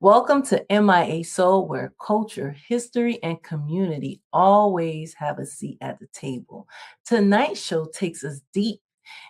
Welcome to MIA Soul, where culture, history, and community always have a seat at the table. Tonight's show takes us deep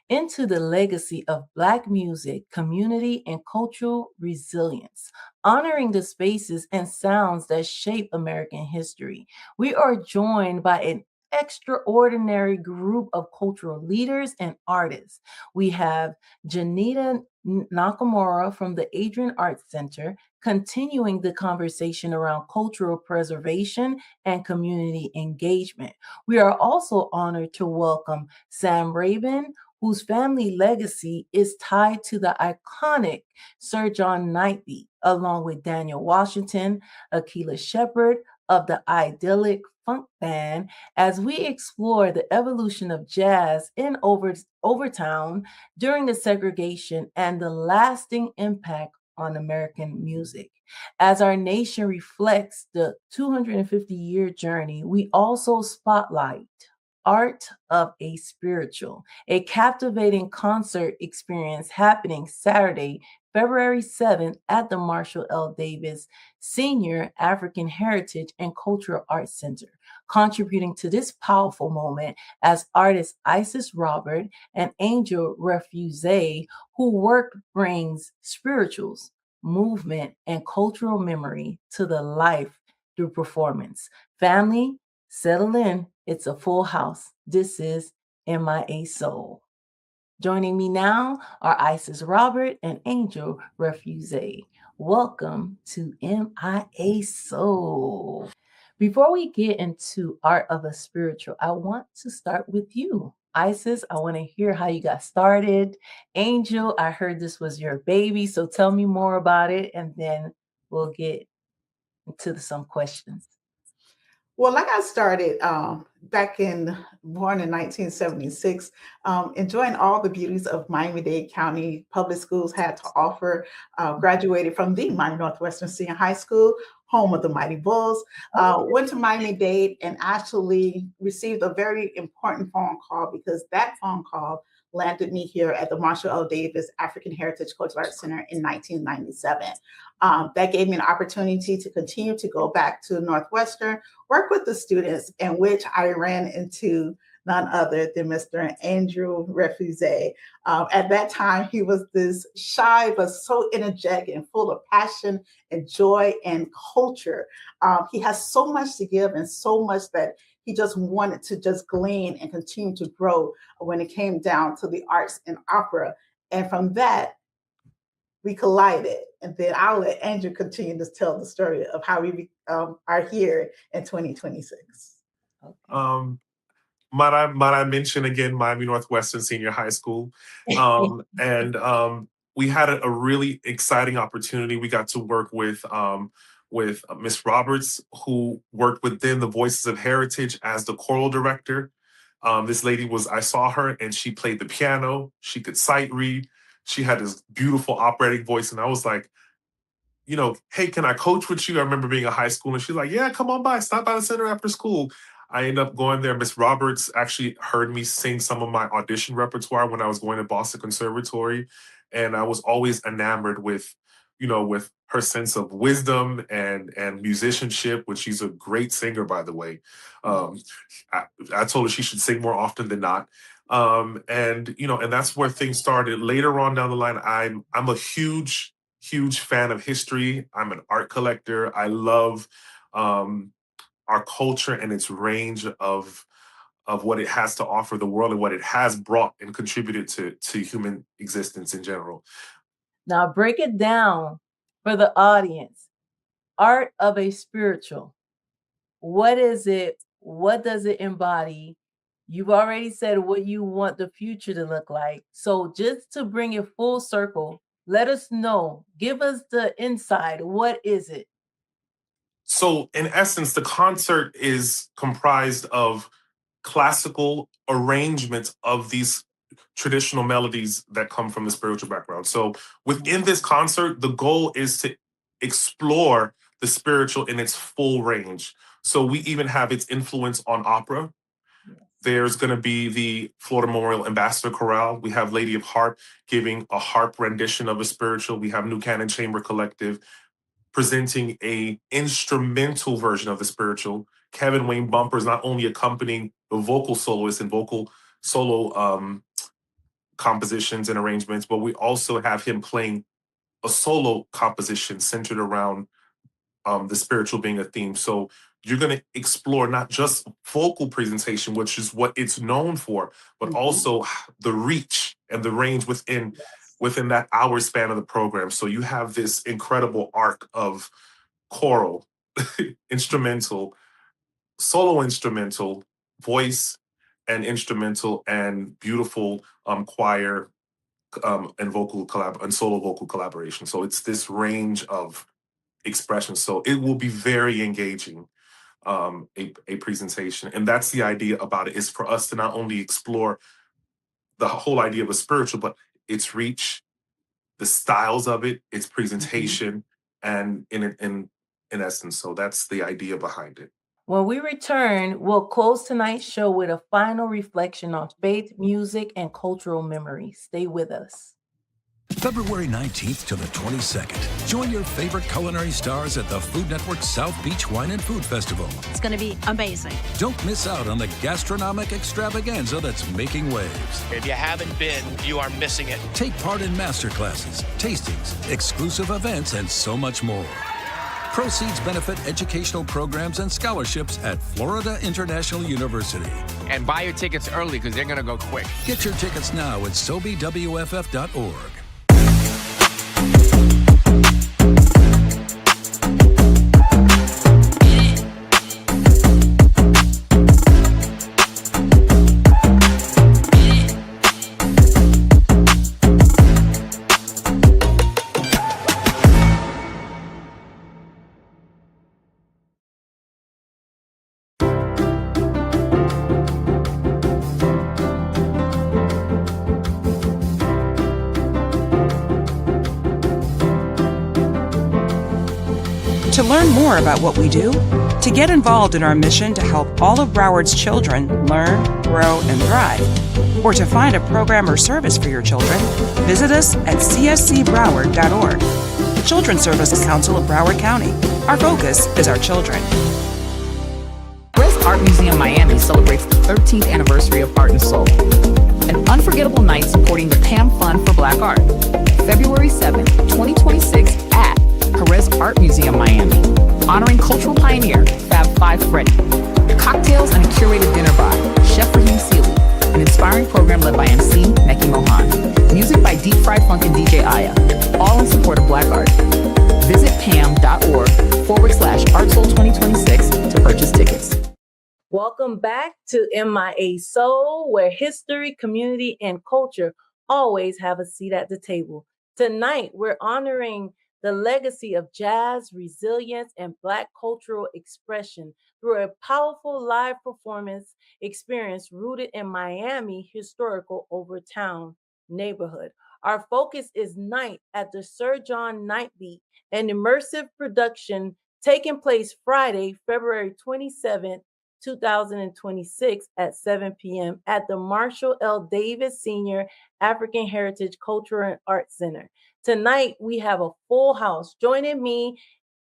into the legacy of Black music, community, and cultural resilience, honoring the spaces and sounds that shape American history. We are joined by an extraordinary group of cultural leaders and artists. We have Janita Nakamura from the Adrian Arts Center, continuing the conversation around cultural preservation and community engagement. We are also honored to welcome Sam Rabin, whose family legacy is tied to the iconic Sir John Knightley, along with Daniel Washington, Akila Shepherd of the idyllic funk band, as we explore the evolution of jazz in Overtown during the segregation and the lasting impact on American music. As our nation reflects the 250-year journey, we also spotlight Art of a Spiritual, a captivating concert experience happening Saturday, February 7th at the Marshall L. Davis Senior African Heritage and Cultural Arts Center. Contributing to this powerful moment as artists Isis Robert and Angel Refuse, who work brings spirituals, movement, and cultural memory to the life through performance. Family, settle in. It's a full house. This is MIA Soul. Joining me now are Isis Robert and Angel Refuse. Welcome to MIA Soul. Before we get into Art of a Spiritual, I want to start with you. Isis, I want to hear how you got started. Angel, I heard this was your baby, so tell me more about it, and then we'll get into some questions. Well, like I started born in 1976, enjoying all the beauties of Miami-Dade County public schools had to offer. Graduated from the Miami Northwestern Senior High School, home of the Mighty Bulls. Went to Miami-Dade and actually received a very important phone call because that phone call landed me here at the Marshall L. Davis African Heritage Cultural Arts Center in 1997. That gave me an opportunity to continue to go back to Northwestern, work with the students, in which I ran into none other than Mr. Andrew Refuse. At that time, he was this shy but so energetic and full of passion and joy and culture. He has so much to give and so much that he just wanted to just glean and continue to grow when it came down to the arts and opera. And from that, we collided. And then I'll let Andrew continue to tell the story of how we are here in 2026. Okay. Might I mention again Miami Northwestern Senior High School, and we had a really exciting opportunity. We got to work with Miss Roberts, who worked within the Voices of Heritage as the choral director. This lady I saw her and she played the piano. She could sight read. She had this beautiful operatic voice, and I was like, hey, can I coach with you? I remember being in high school, and she's like, yeah, come on by, stop by the center after school. I ended up going there. Miss Roberts actually heard me sing some of my audition repertoire when I was going to Boston Conservatory, and I was always enamored with her sense of wisdom and musicianship, which she's a great singer, by the way. I told her she should sing more often than not. And that's where things started. Later on down the line, I'm a huge fan of history. I'm an art collector. I love our culture and its range of what it has to offer the world and what it has brought and contributed to human existence in general. Now break it down for the audience. Art of a Spiritual. What is it? What does it embody? You've already said what you want the future to look like. So just to bring it full circle, let us know. Give us the inside. What is it? So in essence, the concert is comprised of classical arrangements of these traditional melodies that come from the spiritual background. So within this concert, the goal is to explore the spiritual in its full range. So we even have its influence on opera. There's going to be the Florida Memorial Ambassador Chorale. We have Lady of Harp giving a harp rendition of a spiritual. We have New Canon Chamber Collective presenting a instrumental version of the spiritual. Kevin Wayne Bumper is not only accompanying the vocal soloist and vocal solo compositions and arrangements, but we also have him playing a solo composition centered around the spiritual being a theme. So you're going to explore not just vocal presentation, which is what it's known for, but also the reach and the range within that hour span of the program. So you have this incredible arc of choral, instrumental, solo instrumental, voice and instrumental, and beautiful choir and solo vocal collaboration. So it's this range of expression. So it will be very engaging, a presentation. And that's the idea about it, is for us to not only explore the whole idea of a spiritual, but its reach, the styles of it, its presentation, and in essence. So that's the idea behind it. When we return, we'll close tonight's show with a final reflection on faith, music, and cultural memory. Stay with us. February 19th to the 22nd. Join your favorite culinary stars at the Food Network South Beach Wine and Food Festival. It's going to be amazing. Don't miss out on the gastronomic extravaganza that's making waves. If you haven't been, you are missing it. Take part in masterclasses, tastings, exclusive events, and so much more. Proceeds benefit educational programs and scholarships at Florida International University. And buy your tickets early because they're going to go quick. Get your tickets now at SoBWFF.org. To learn more about what we do, to get involved in our mission to help all of Broward's children learn, grow, and thrive, or to find a program or service for your children, visit us at cscbroward.org. The Children's Services Council of Broward County. Our focus is our children. Perez Art Museum Miami celebrates the 13th anniversary of Art and Soul, an unforgettable night supporting the PAM Fund for Black Art. February 7th, 2026 at Perez Art Museum Miami, honoring cultural pioneer Fab Five Freddy. Cocktails and a curated dinner by Chef Raheem Seeley, an inspiring program led by MC Neki Mohan. Music by Deep Fried Funk and DJ Aya, all in support of Black art. Visit pam.org/ArtSoul 2026 to purchase tickets. Welcome back to MIA Soul, where history, community, and culture always have a seat at the table. Tonight, we're honoring the legacy of jazz, resilience, and Black cultural expression through a powerful live performance experience rooted in Miami historical Overtown neighborhood. Our focus is Night at the Sir John Nightbeat, an immersive production taking place Friday, February 27th, 2026 at 7 p.m. at the Marshall L. Davis Senior African Heritage Cultural and Arts Center. Tonight, we have a full house. Joining me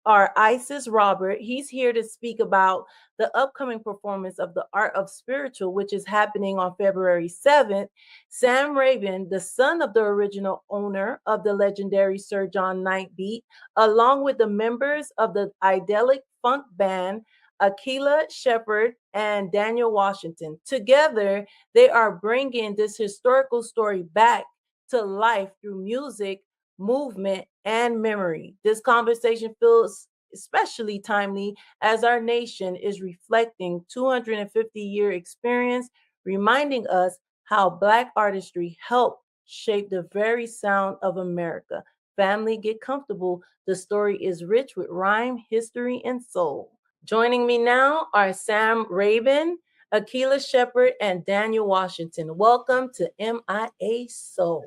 are Isis Robert. He's here to speak about the upcoming performance of The Art of Spiritual, which is happening on February 7th. Sam Rabin, the son of the original owner of the legendary Sir John Nightbeat, along with the members of the idyllic funk band, Akila Shepherd and Daniel Washington. Together, they are bringing this historical story back to life through music, movement, and memory. This conversation feels especially timely as our nation is reflecting 250-year experience, reminding us how Black artistry helped shape the very sound of America. Family, get comfortable. The story is rich with rhyme, history, and soul. Joining me now are Sam Rabin, Akila Shepherd, and Daniel Washington. Welcome to MIA Soul.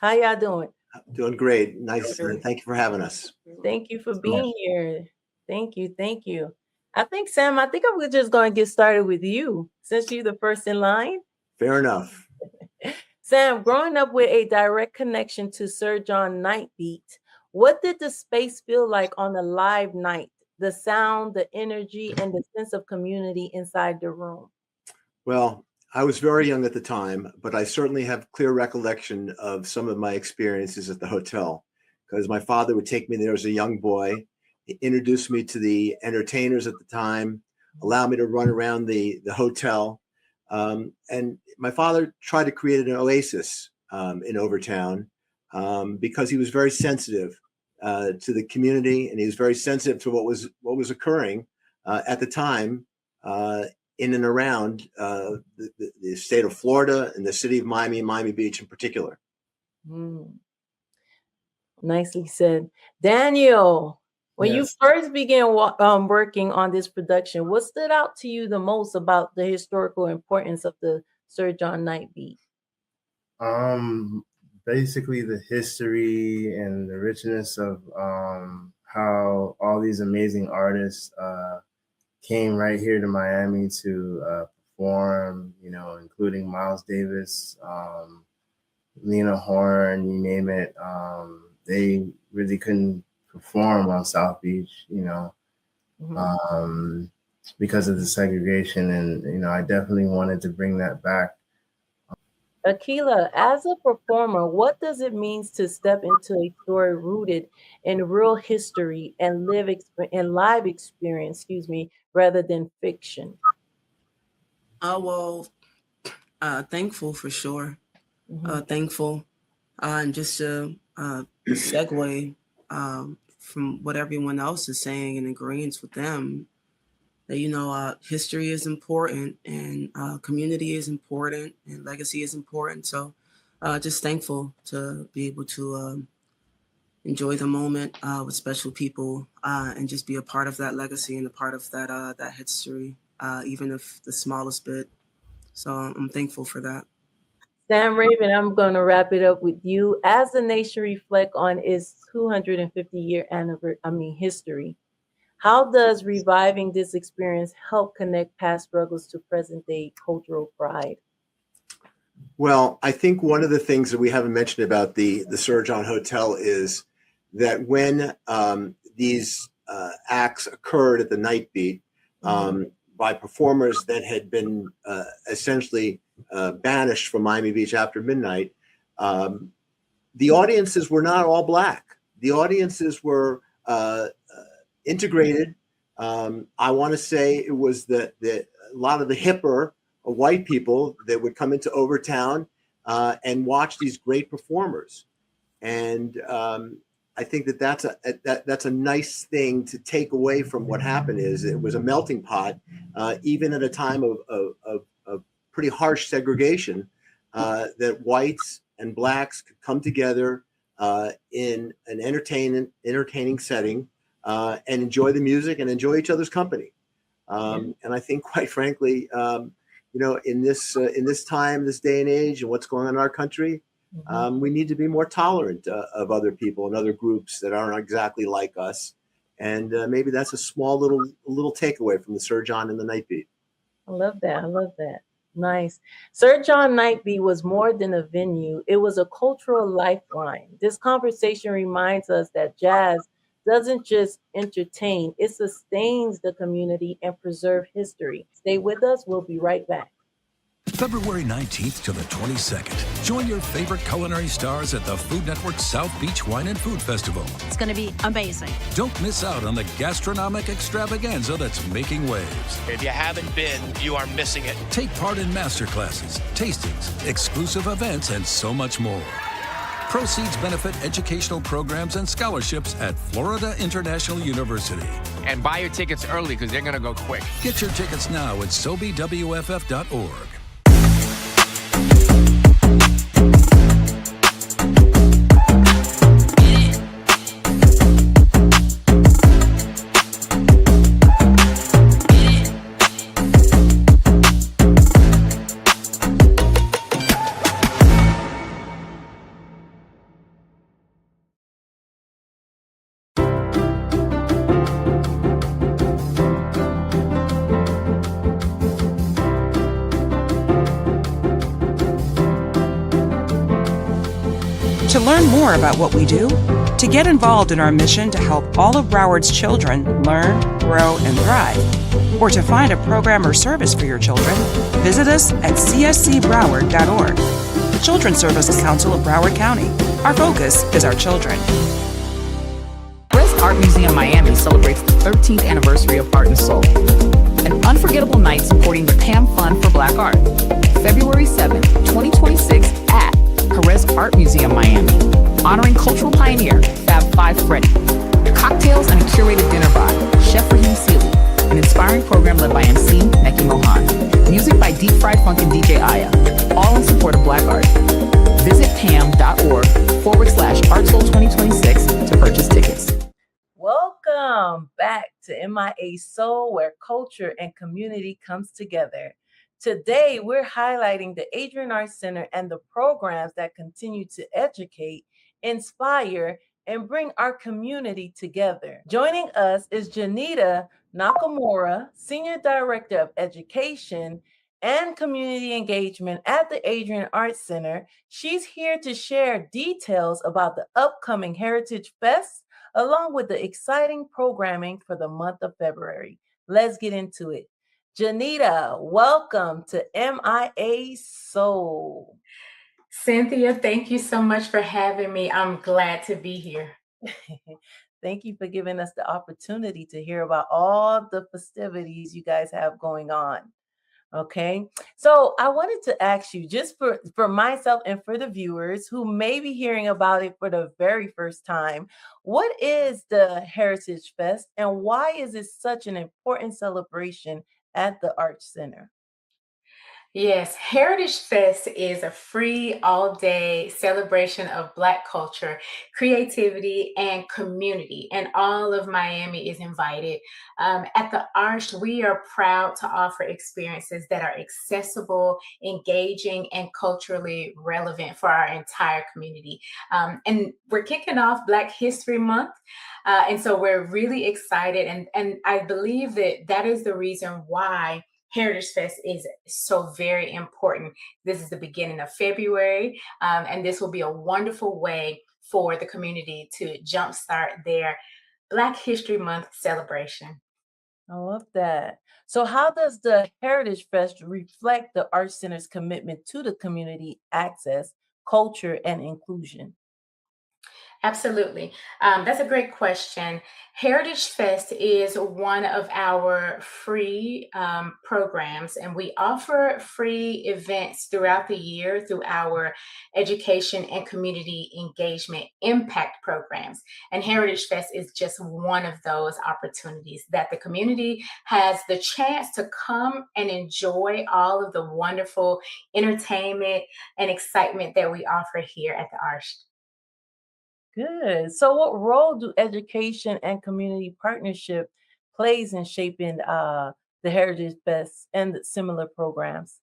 How y'all doing? Doing great. Nice. Thank you for having us. Thank you for being here. Thank you. Thank you. Sam, I'm just going to get started with you since you're the first in line. Fair enough. Sam, growing up with a direct connection to Sir John Nightbeat, What did the space feel like on a live night? The sound, the energy, and the sense of community inside the room. Well, I was very young at the time, but I certainly have clear recollection of some of my experiences at the hotel because my father would take me there as a young boy, introduce me to the entertainers at the time, allow me to run around the hotel. And my father tried to create an oasis in Overtown because he was very sensitive to the community, and he was very sensitive to what was occurring at the time in and around the state of Florida and the city of Miami, Miami Beach in particular. Nicely said. Daniel, when you Yes. first began working on this production, what stood out to you the most about the historical importance of the Sir John Knight beat? Basically the history and the richness of how all these amazing artists came right here to Miami to perform, including Miles Davis, Lena Horne, you name it. They really couldn't perform on South Beach, because of the segregation. And, I definitely wanted to bring that back. Akila, as a performer, what does it mean to step into a story rooted in real history and live experience, rather than fiction? Thankful for sure. Thankful. And just to segue from what everyone else is saying and agreeing with them, that, history is important and community is important and legacy is important. So just thankful to be able to enjoy the moment with special people and just be a part of that legacy and a part of that history, even if the smallest bit. So I'm thankful for that. Sam Raven, I'm going to wrap it up with you. As the nation reflect on its 250-year history, how does reviving this experience help connect past struggles to present-day cultural pride? Well, I think one of the things that we haven't mentioned about the Sir John Hotel is that when these acts occurred at the Night Beat by performers that had been essentially banished from Miami Beach after midnight, the audiences were not all Black. The audiences were integrated. I want to say it was a lot of the hipper white people that would come into Overtown and watch these great performers. And I think that's a nice thing to take away from what happened. Is it was a melting pot, even at a time of pretty harsh segregation, that whites and Blacks could come together in an entertaining setting and enjoy the music and enjoy each other's company. And I think, quite frankly, in this time, this day and age, and what's going on in our country, we need to be more tolerant of other people and other groups that aren't exactly like us. And maybe that's a small little takeaway from the Sir John and the Night Beat. I love that. Nice. Sir John Knight Beat was more than a venue. It was a cultural lifeline. This conversation reminds us that jazz doesn't just entertain, it sustains the community and preserves history. Stay with us. We'll be right back. February 19th to the 22nd. Join your favorite culinary stars at the Food Network South Beach Wine and Food Festival. It's going to be amazing. Don't miss out on the gastronomic extravaganza that's making waves. If you haven't been, you are missing it. Take part in masterclasses, tastings, exclusive events, and so much more. Proceeds benefit educational programs and scholarships at Florida International University. And buy your tickets early because they're going to go quick. Get your tickets now at SoBWFF.org. To learn more about what we do, to To get involved in our mission to help all of Broward's children learn, grow, and thrive, or to find a program or service for your children, visit us at cscbroward.org. Children's Services Council of Broward County. Our focus is our children. West Art Museum Miami celebrates the 13th anniversary of Art and Soul, an unforgettable night supporting the PAM Fund for Black Art. February 7th, 2026 at Perez Art Museum Miami, honoring cultural pioneer Fab Five Freddy. Cocktails and a curated dinner by Chef Raheem Seeley, an inspiring program led by MC Neki Mohan. Music by Deep Fried Funk and DJ Aya, all in support of Black art. Visit pam.org/ArtSoul 2026 to purchase tickets. Welcome back to MIA Soul, where culture and community comes together. Today, we're highlighting the Adrian Arts Center and the programs that continue to educate, inspire, and bring our community together. Joining us is Janita Nakamura, Senior Director of Education and Community Engagement at the Adrian Arts Center. She's here to share details about the upcoming Heritage Fest, along with the exciting programming for the month of February. Let's get into it. Janita, welcome to MIA Soul. Cynthia, thank you so much for having me. I'm glad to be here. Thank you for giving us the opportunity to hear about all the festivities you guys have going on. Okay, so I wanted to ask you, just for myself and for the viewers who may be hearing about it for the very first time, what is the Heritage Fest and why is it such an important celebration at the Arts Center? Yes, Heritage Fest is a free all-day celebration of Black culture, creativity, and community, and all of Miami is invited. At the Arch, we are proud to offer experiences that are accessible, engaging, and culturally relevant for our entire community. And we're kicking off Black History Month, and so we're really excited, and I believe that is the reason why Heritage Fest is so very important. This is the beginning of February, and this will be a wonderful way for the community to jumpstart their Black History Month celebration. I love that. So how does the Heritage Fest reflect the Arts Center's commitment to the community access, culture, and inclusion? Absolutely. That's a great question. Heritage Fest is one of our free programs, and we offer free events throughout the year through our education and community engagement impact programs. And Heritage Fest is just one of those opportunities that the community has the chance to come and enjoy all of the wonderful entertainment and excitement that we offer here at the Arch. Good. So what role do education and community partnership plays in shaping the Heritage Fest and the similar programs?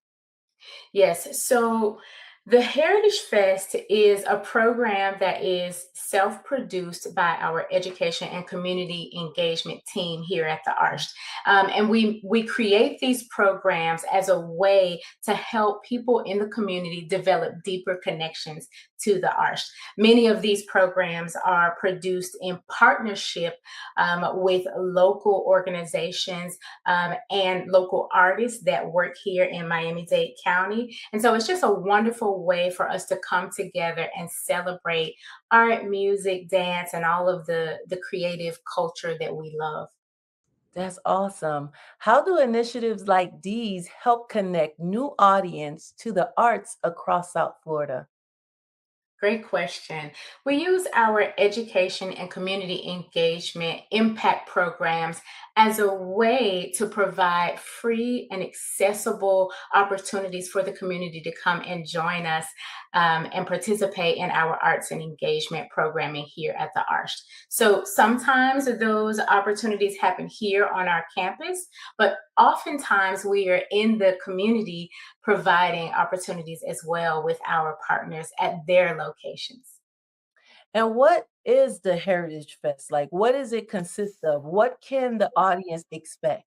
Yes. So the Heritage Fest is a program that is self-produced by our education and community engagement team here at the Arch. And we create these programs as a way to help people in the community develop deeper connections to the Arch. Many of these programs are produced in partnership with local organizations and local artists that work here in Miami-Dade County. And so it's just a wonderful way for us to come together and celebrate art, music, dance, and all of the creative culture that we love. That's awesome. How do initiatives like these help connect new audience to the arts across South Florida? Great question. We use our education and community engagement impact programs as a way to provide free and accessible opportunities for the community to come and join us and participate in our arts and engagement programming here at the Arch. So sometimes those opportunities happen here on our campus, but oftentimes we are in the community providing opportunities as well with our partners at their locations. And what is the Heritage Fest like? What does it consist of? What can the audience expect?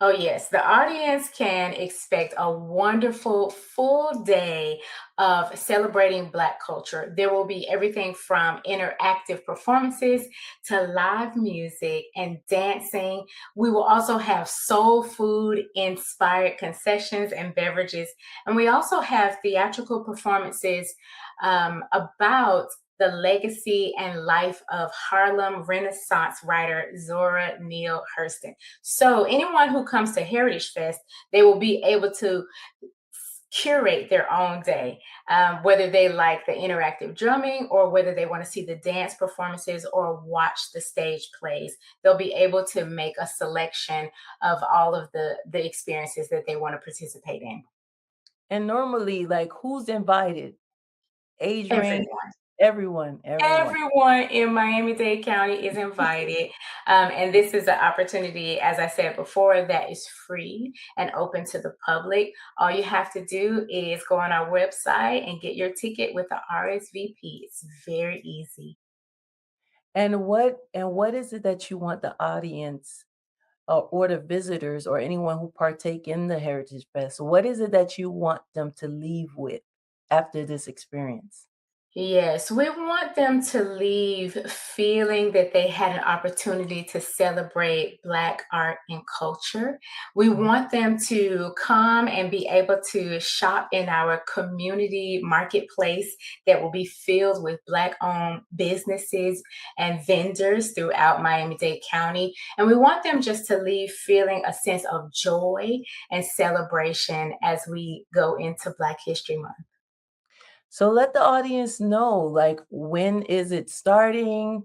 Oh, yes. The audience can expect a wonderful full day of celebrating Black culture. There will be everything from interactive performances to live music and dancing. We will also have soul food inspired concessions and beverages. And we also have theatrical performances about the legacy and life of Harlem Renaissance writer Zora Neale Hurston. So anyone who comes to Heritage Fest, they will be able to curate their own day, whether they like the interactive drumming or whether they want to see the dance performances or watch the stage plays. They'll be able to make a selection of all of the experiences that they want to participate in. And normally, like, who's invited? Age range? Everyone. Everyone. Everyone in Miami-Dade County is invited. And this is an opportunity, as I said before, that is free and open to the public. All you have to do is go on our website and get your ticket with the RSVP. It's very easy. And what is it that you want the audience or the visitors or anyone who partake in the Heritage Fest? What is it that you want them to leave with after this experience? Yes, we want them to leave feeling that they had an opportunity to celebrate Black art and culture. We want them to come and be able to shop in our community marketplace that will be filled with Black-owned businesses and vendors throughout Miami-Dade County. And we want them just to leave feeling a sense of joy and celebration as we go into Black History Month. So let the audience know, like, when is it starting?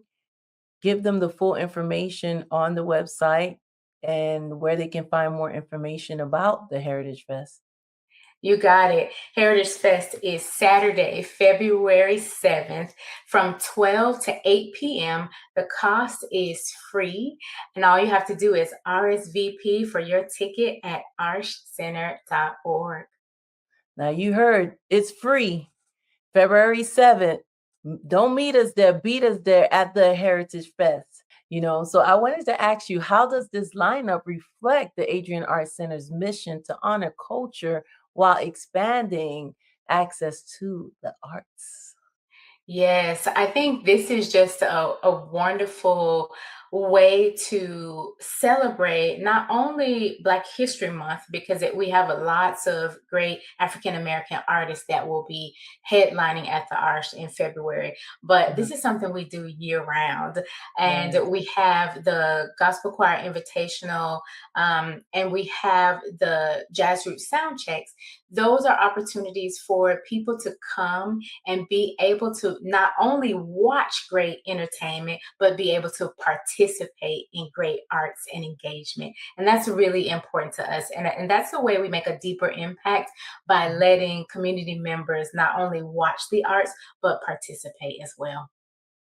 Give them the full information on the website and where they can find more information about the Heritage Fest. You got it. Heritage Fest is Saturday, February 7th from 12 to 8 p.m. The cost is free, and all you have to do is RSVP for your ticket at archcenter.org. Now you heard it's free. February 7th. Don't meet us there, beat us there at the Heritage Fest. So I wanted to ask you, how does this lineup reflect the Adrian Art Center's mission to honor culture while expanding access to the arts? Yes, I think this is just a wonderful way to celebrate not only Black History Month, because we have lots of great African American artists that will be headlining at the Arch in February, but this is something we do year round. And Right. we have the Gospel Choir Invitational, and we have the Jazz Root Sound Checks. Those are opportunities for people to come and be able to not only watch great entertainment, but be able to participate in great arts and engagement. And that's really important to us. And that's the way we make a deeper impact, by letting community members not only watch the arts, but participate as well.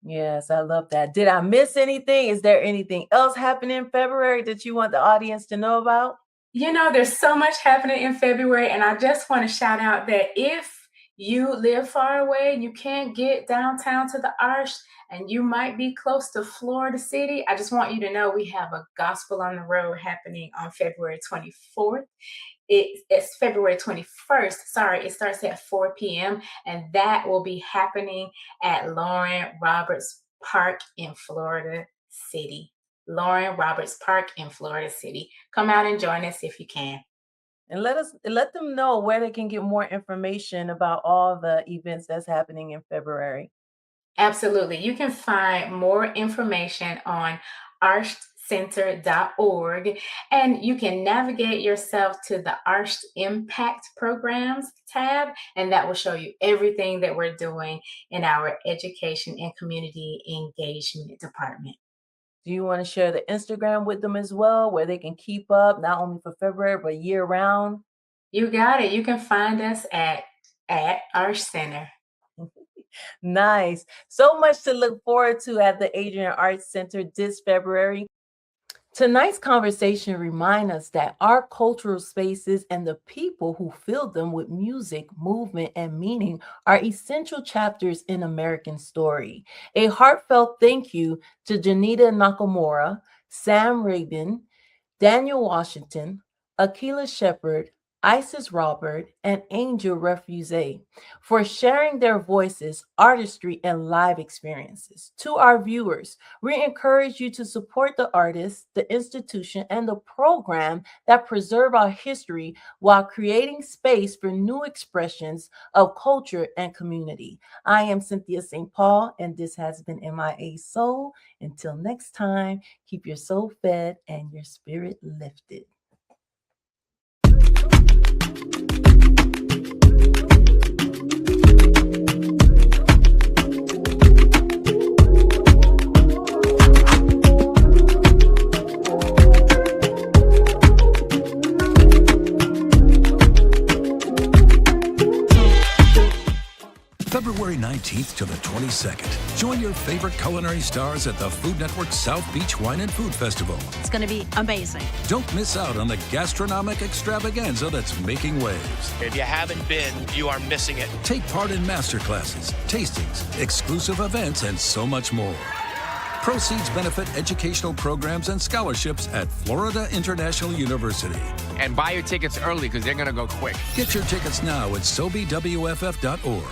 Yes, I love that. Did I miss anything? Is there anything else happening in February that you want the audience to know about? There's so much happening in February, and I just want to shout out that if you live far away and you can't get downtown to the Arch and you might be close to Florida City, I just want you to know we have a Gospel on the Road happening on February 24th. It's February 21st. Sorry, it starts at 4 p.m. and that will be happening at Lauren Roberts Park in Florida City. Lauren Roberts Park in Florida City. Come out and join us if you can. And let them know where they can get more information about all the events that's happening in February. Absolutely. You can find more information on archcenter.org, and you can navigate yourself to the Arch Impact Programs tab, and that will show you everything that we're doing in our education and community engagement department. Do you want to share the Instagram with them as well, where they can keep up not only for February, but year round? You got it. You can find us at Arch Center. Nice. So much to look forward to at the Adrian Arts Center this February. Tonight's conversation reminds us that our cultural spaces and the people who fill them with music, movement, and meaning are essential chapters in American story. A heartfelt thank you to Janita Nakamura, Sam Rabin, Daniel Washington, Akila Shepherd, Isis Robert, and Angel Refusee for sharing their voices, artistry, and live experiences. To our viewers, we encourage you to support the artists, the institution, and the program that preserve our history while creating space for new expressions of culture and community. I am Cynthia Saint Paul, and this has been MIA Soul. Until next time, keep your soul fed and your spirit lifted. February 19th to the 22nd. Join your favorite culinary stars at the Food Network South Beach Wine and Food Festival. It's going to be amazing. Don't miss out on the gastronomic extravaganza that's making waves. If you haven't been, you are missing it. Take part in masterclasses, tastings, exclusive events, and so much more. Proceeds benefit educational programs and scholarships at Florida International University. And buy your tickets early because they're going to go quick. Get your tickets now at SoBWFF.org.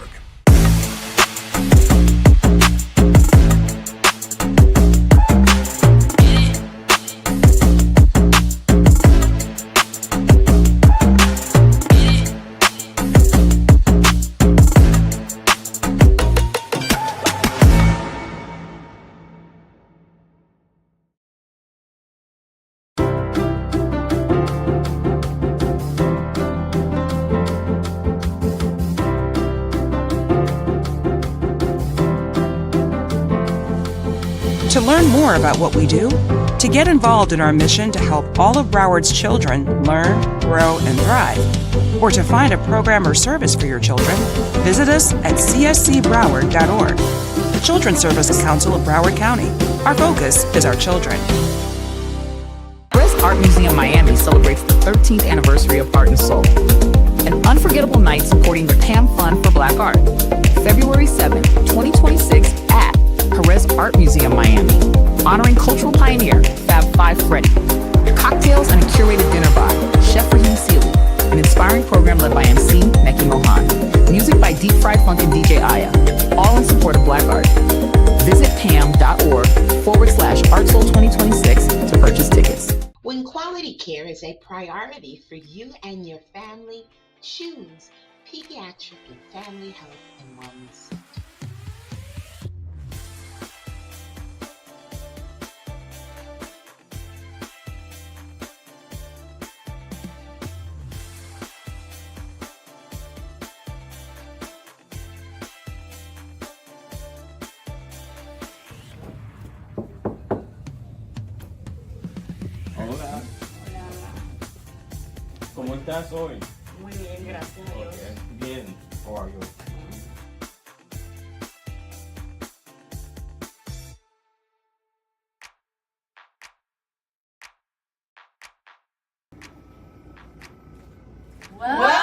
To learn more about what we do, to get involved in our mission to help all of Broward's children learn, grow, and thrive, or to find a program or service for your children, visit us at cscbroward.org. The Children's Services Council of Broward County. Our focus is our children. Perez Art Museum Miami celebrates the 13th anniversary of Art and Soul, an unforgettable night supporting the PAM Fund for Black Art. February 7, 2026 at Perez Art Museum Miami, honoring cultural pioneer Fab Five Freddy. Cocktails and a curated dinner by Chef Raheem Sealy, an inspiring program led by MC Neki Mohan. Music by Deep Fried Funk and DJ Aya, all in support of Black art. Visit pam.org/ArtSoul 2026 to purchase tickets. When quality care is a priority for you and your family, choose Pediatric and Family Health and Wellness. Hola. ¿Cómo estás hoy? Muy bien, gracias a Dios. Okay. Bien. How are you? What?